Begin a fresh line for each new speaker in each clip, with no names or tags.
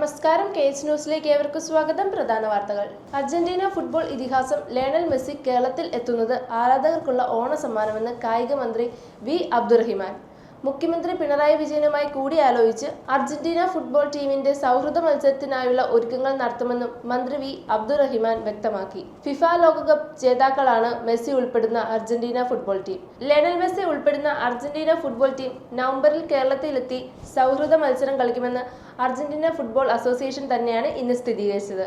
നമസ്കാരം, കേസ് ന്യൂസിലേക്ക് ഏവർക്കും സ്വാഗതം. പ്രധാന വാർത്തകൾ. അർജന്റീന ഫുട്ബോൾ ഇതിഹാസം ലയണൽ മെസ്സി കേരളത്തിൽ എത്തുന്നത് ആരാധകർക്കുള്ള ഓണസമ്മാനമെന്ന് കായിക മന്ത്രി വി അബ്ദുറഹിമാൻ. മുഖ്യമന്ത്രി പിണറായി വിജയനുമായി കൂടിയാലോചിച്ച് അർജന്റീന ഫുട്ബോൾ ടീമിന്റെ സൗഹൃദ മത്സരത്തിനായുള്ള ഒരുക്കങ്ങൾ നടത്തുമെന്നും മന്ത്രി വി അബ്ദുറഹിമാൻ വ്യക്തമാക്കി. ഫിഫ ലോകകപ്പ് ജേതാക്കളാണ് മെസ്സി ഉൾപ്പെടുന്ന Argentina football team. Lionel Messi ഉൾപ്പെടുന്ന അർജന്റീന ഫുട്ബോൾ ടീം നവംബറിൽ കേരളത്തിലെത്തി സൗഹൃദ മത്സരം കളിക്കുമെന്ന് അർജന്റീന ഫുട്ബോൾ അസോസിയേഷൻ തന്നെയാണ് ഇന്ന് സ്ഥിരീകരിച്ചത്.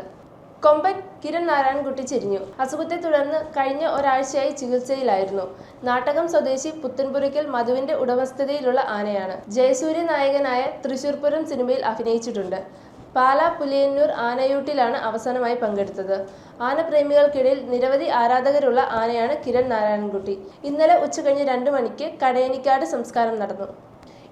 കൊമ്പൻ കിരൺ നാരായൺകുട്ടി ചെരിഞ്ഞു. അസുഖത്തെ തുടർന്ന് കഴിഞ്ഞ ഒരാഴ്ചയായി ചികിത്സയിലായിരുന്നു. നാട്ടകം സ്വദേശി പുത്തൻപുരയ്ക്കൽ മധുവിന്റെ ഉടമസ്ഥതയിലുള്ള ആനയാണ്. ജയസൂര്യ നായകനായ തൃശൂർ പൂരം സിനിമയിൽ അഭിനയിച്ചിട്ടുണ്ട്. പാലാ പുലിയന്നൂർ ആനയൂട്ടിലാണ് അവസാനമായി പങ്കെടുത്തത്. ആനപ്രേമികൾക്കിടയിൽ നിരവധി ആരാധകരുള്ള ആനയാണ് കിരൺ നാരായൺകുട്ടി. ഇന്നലെ ഉച്ചകഴിഞ്ഞ് 2 മണിക്ക് കടയനിക്കാട് സംസ്കാരം നടന്നു.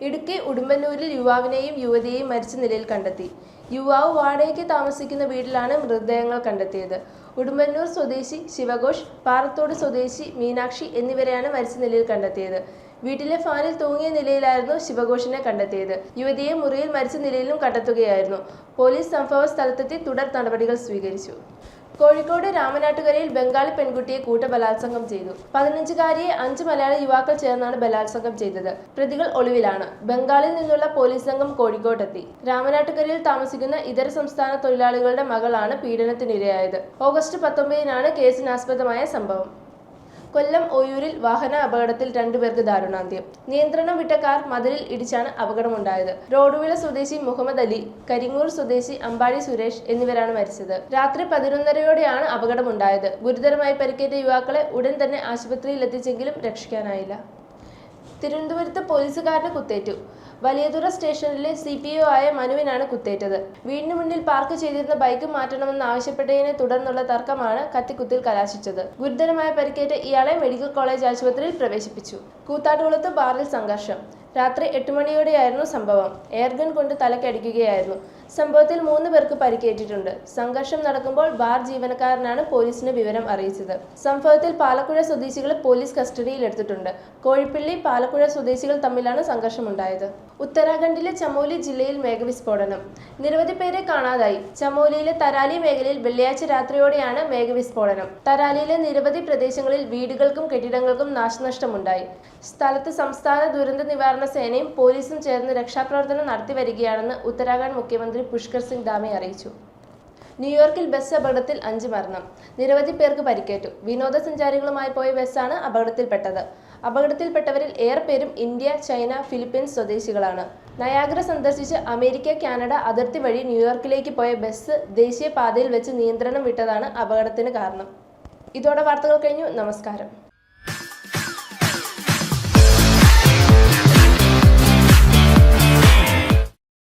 ഇടുക്കി ഉടുമ്പന്നൂരിൽ യുവാവിനെയും യുവതിയെയും മരിച്ച നിലയിൽ കണ്ടെത്തി. യുവാവ് വാടകയ്ക്ക് താമസിക്കുന്ന വീട്ടിലാണ് മൃതദേഹങ്ങൾ കണ്ടെത്തിയത്. ഉടുമ്പന്നൂർ സ്വദേശി ശിവഘോഷ്, പാറത്തോട് സ്വദേശി മീനാക്ഷി എന്നിവരെയാണ് മരിച്ച നിലയിൽ കണ്ടെത്തിയത്. വീട്ടിലെ ഫാനിൽ തൂങ്ങിയ നിലയിലായിരുന്നു ശിവഘോഷിനെ കണ്ടെത്തിയത്. യുവതിയെ മുറിയിൽ മരിച്ച നിലയിലും കണ്ടെത്തുകയായിരുന്നു. പോലീസ് സംഭവ സ്ഥലത്തെത്തി തുടർ നടപടികൾ സ്വീകരിച്ചു. കോഴിക്കോട് രാമനാട്ടുകരയിൽ ബംഗാളി പെൺകുട്ടിയെ കൂട്ടബലാത്സംഗം ചെയ്തു. 15-കാരിയെ 5 മലയാളി യുവാക്കൾ ചേർന്നാണ് ബലാത്സംഗം ചെയ്തത്. പ്രതികൾ ഒളിവിലാണ്. ബംഗാളിൽ നിന്നുള്ള പോലീസ് സംഘം കോഴിക്കോട്ടെത്തി. രാമനാട്ടുകരയിൽ താമസിക്കുന്ന ഇതര സംസ്ഥാന തൊഴിലാളികളുടെ മകളാണ് പീഡനത്തിനിരയായത്. ഓഗസ്റ്റ് 19-നാണ് കേസിനാസ്പദമായ സംഭവം. കൊല്ലം ഒയൂരിൽ വാഹന അപകടത്തിൽ 2 പേർക്ക് ദാരുണാന്ത്യം. നിയന്ത്രണം വിട്ട കാർ മതിലിൽ ഇടിച്ചാണ് അപകടമുണ്ടായത്. റോഡുവിള സ്വദേശി മുഹമ്മദ് അലി, കരിങ്ങൂർ സ്വദേശി അമ്പാടി സുരേഷ് എന്നിവരാണ് മരിച്ചത്. രാത്രി 11:30-യോടെയാണ് അപകടമുണ്ടായത്. ഗുരുതരമായി പരിക്കേറ്റ യുവാക്കളെ ഉടൻ തന്നെ ആശുപത്രിയിൽ എത്തിച്ചെങ്കിലും രക്ഷിക്കാനായില്ല. തിരുവനന്തപുരത്ത് പോലീസുകാരന് കുത്തേറ്റു. വലിയതുറ സ്റ്റേഷനിലെ CPO ആയ മനുവിനാണ് കുത്തേറ്റത്. വീടിന് മുന്നിൽ പാർക്ക് ചെയ്തിരുന്ന ബൈക്ക് മാറ്റണമെന്നാവശ്യപ്പെട്ടതിനെ തുടർന്നുള്ള തർക്കമാണ് കത്തിക്കുത്തിൽ കലാശിച്ചത്. ഗുരുതരമായ പരിക്കേറ്റ ഇയാളെ മെഡിക്കൽ കോളേജ് ആശുപത്രിയിൽ പ്രവേശിപ്പിച്ചു. കൂത്താട്ടുകുളത്ത് ബാറിൽ സംഘർഷം. രാത്രി 8 മണിയോടെയായിരുന്നു സംഭവം. എയർഗൺ കൊണ്ട് തലക്കടിക്കുകയായിരുന്നു. സംഭവത്തിൽ 3 പേർക്ക് പരിക്കേറ്റിട്ടുണ്ട്. സംഘർഷം നടക്കുമ്പോൾ ബാർ ജീവനക്കാരനാണ് പോലീസിന് വിവരം അറിയിച്ചത്. സംഭവത്തിൽ പാലക്കുഴ സ്വദേശികളെ പോലീസ് കസ്റ്റഡിയിലെടുത്തിട്ടുണ്ട്. കോഴിപ്പള്ളി, പാലക്കുഴ സ്വദേശികൾ തമ്മിലാണ് സംഘർഷമുണ്ടായത്. ഉത്തരാഖണ്ഡിലെ ചമോലി ജില്ലയിൽ മേഘവിസ്ഫോടനം. നിരവധി പേരെ കാണാതായി. ചമോലിയിലെ തരാലി മേഖലയിൽ വെള്ളിയാഴ്ച രാത്രിയോടെയാണ് മേഘവിസ്ഫോടനം. തരാലിയിലെ നിരവധി പ്രദേശങ്ങളിൽ വീടുകൾക്കും കെട്ടിടങ്ങൾക്കും നാശനഷ്ടമുണ്ടായി. സ്ഥലത്ത് സംസ്ഥാന ദുരന്ത നിവാരണ സേനയും പോലീസും ചേർന്ന് രക്ഷാപ്രവർത്തനം നടത്തിവരികയാണെന്ന് ഉത്തരാഖണ്ഡ് മുഖ്യമന്ത്രി പുഷ്കർ സിംഗ് ധാമി അറിയിച്ചു. ന്യൂയോർക്കിൽ ബസ് അപകടത്തിൽ 5 മരണം. നിരവധി പേർക്ക് പരിക്കേറ്റു. വിനോദസഞ്ചാരികളുമായി പോയ ബസ്സാണ് അപകടത്തിൽപ്പെട്ടത്. അപകടത്തിൽപ്പെട്ടവരിൽ ഏറെ പേരും ഇന്ത്യ, ചൈന, ഫിലിപ്പീൻസ് സ്വദേശികളാണ്. നയാഗ്ര സന്ദർശിച്ച് അമേരിക്ക, കാനഡ അതിർത്തി വഴി ന്യൂയോർക്കിലേക്ക് പോയ ബസ് ദേശീയപാതയിൽ വെച്ച് നിയന്ത്രണം വിട്ടതാണ് അപകടത്തിന് കാരണം. ഇതോടെ വാർത്തകൾ കഴിഞ്ഞു. നമസ്കാരം.